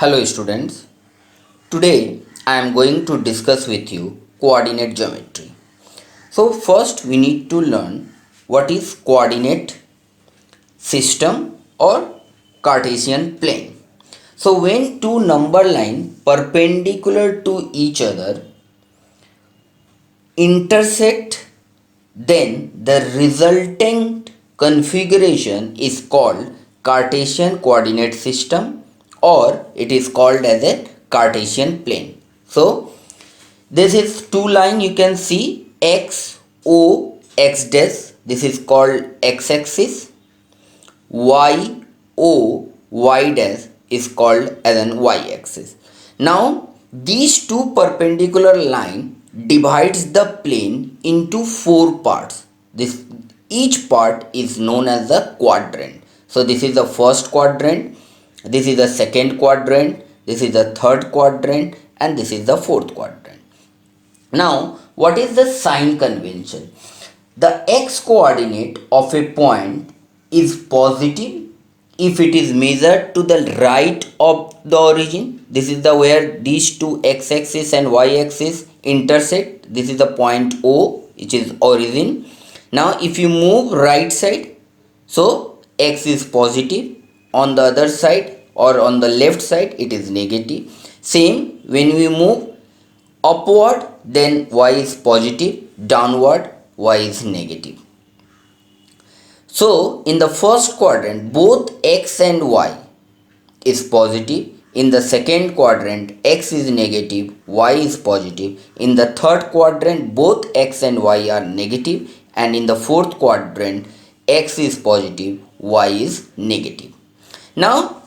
Hello students, today I am going to discuss with you coordinate geometry. So first we need to learn what is coordinate system or Cartesian plane. So when two number lines perpendicular to each other intersect, then the resultant configuration is called Cartesian coordinate system, or it is called as a Cartesian plane. So this is two line, you can see x o x dash, this is called x axis, y o y dash is called as an y axis. Now these two perpendicular line divides the plane into four parts. This each part is known as the quadrant. So this is the first quadrant, this is the second quadrant, this is the third quadrant, and this is the fourth quadrant. Now what is the sign convention? The x coordinate of a point is positive if it is measured to the right of the origin. This is the where these two x axis and y axis intersect. This is the point O, which is origin. Now if you move right side, so x is positive, on the other side or on the left side it is negative. Same when we move upward, then y is positive, downward y is negative. So in the first quadrant both x and y is positive. In the second quadrant x is negative, y is positive. In the third quadrant both x and y are negative, and in the fourth quadrant x is positive, y is negative. Now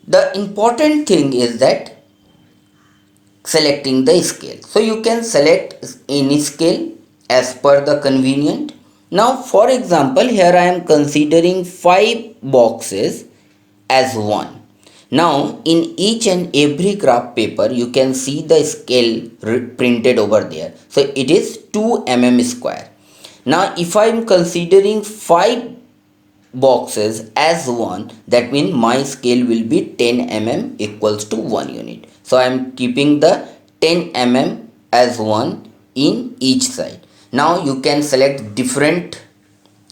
the important thing is that selecting the scale. So you can select any scale as per the convenient. Now for example, here I am considering 5 boxes as one. Now in each and every graph paper you can see the scale printed over there. So it is 2 mm square. Now if I am considering 5 boxes as one, that means my scale will be 10 mm equals to 1 unit. So I am keeping the 10 mm as one in each side. Now you can select different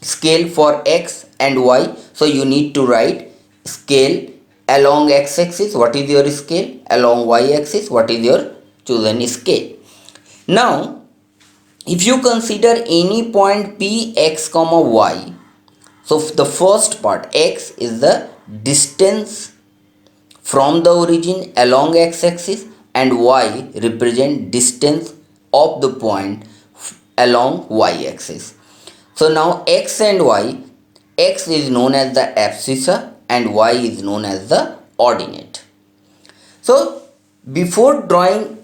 scale for x and y. So you need to write scale along x axis, what is your scale, along y axis, what is your chosen scale. Now if you consider any point p x comma y, so the first part x is the distance from the origin along x axis, and y represent distance of the point along y axis. So now x and y, x is known as the abscissa and y is known as the ordinate. So before plotting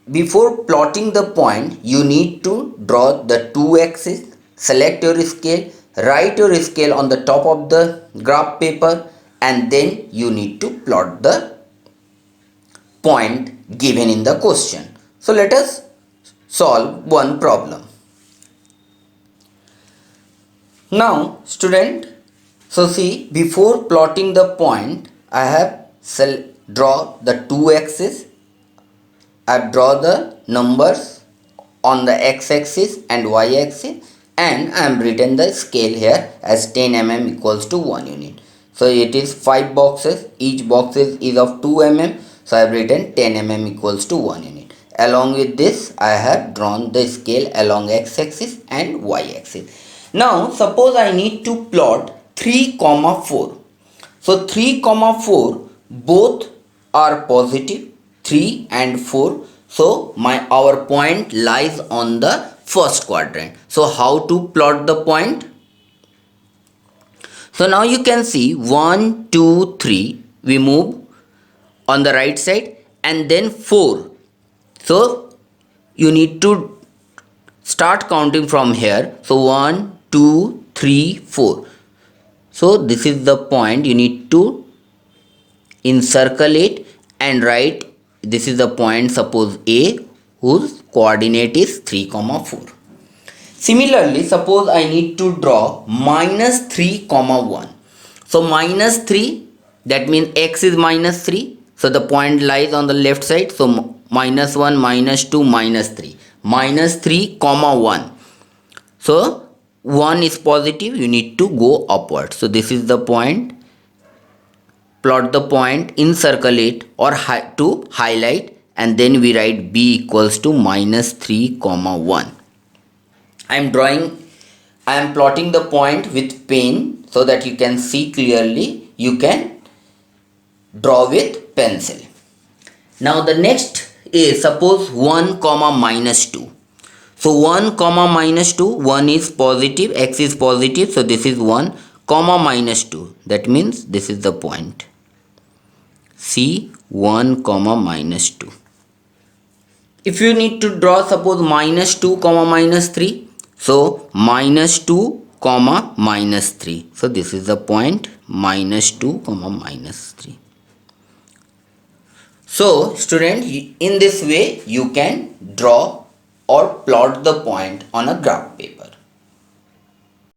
the point, you need to draw the two axes, select your scale, write your scale on the top of the graph paper, and then you need to plot the point given in the question. So let us solve one problem. Now student, so see, before plotting the point I have draw the two axes. I have draw the numbers on the x axis and y axis, and I am written the scale here as 10 mm equals to 1 unit. So it is 5 boxes, each box is of 2 mm, so I have written 10 mm equals to 1 unit. Along with this I have drawn the scale along x axis and y axis. Now suppose I need to plot 3 comma 4. So 3 comma 4 both are positive, 3 and 4. So our point lies on the first quadrant. So how to plot the point? So now you can see 1, 2, 3, we move on the right side, and then 4. So you need to start counting from here. So 1, 2, 3, 4. So this is the point, you need to encircle it and write this is the point, suppose A, whose coordinate is 3 comma 4. Similarly, suppose I need to draw minus 3 comma 1. So minus 3, that means x is minus 3. So the point lies on the left side. So -1, -2, -3. -3 comma 1. So 1 is positive, you need to go upward. So this is the point. Plot the point, encircle it or to highlight, and then we write b equals to -3 comma 1. I am plotting the point with pen so that you can see clearly. You can draw with pencil. Now the next is, suppose 1 comma -2. So 1 comma -2, 1 is positive, x is positive, so this is 1 comma -2. That means this is the point. See, 1 comma -2. If you need to draw, suppose -2 comma -3, so -2 comma -3. So this is the point, -2 comma -3. So student, in this way you can draw or plot the point on a graph paper.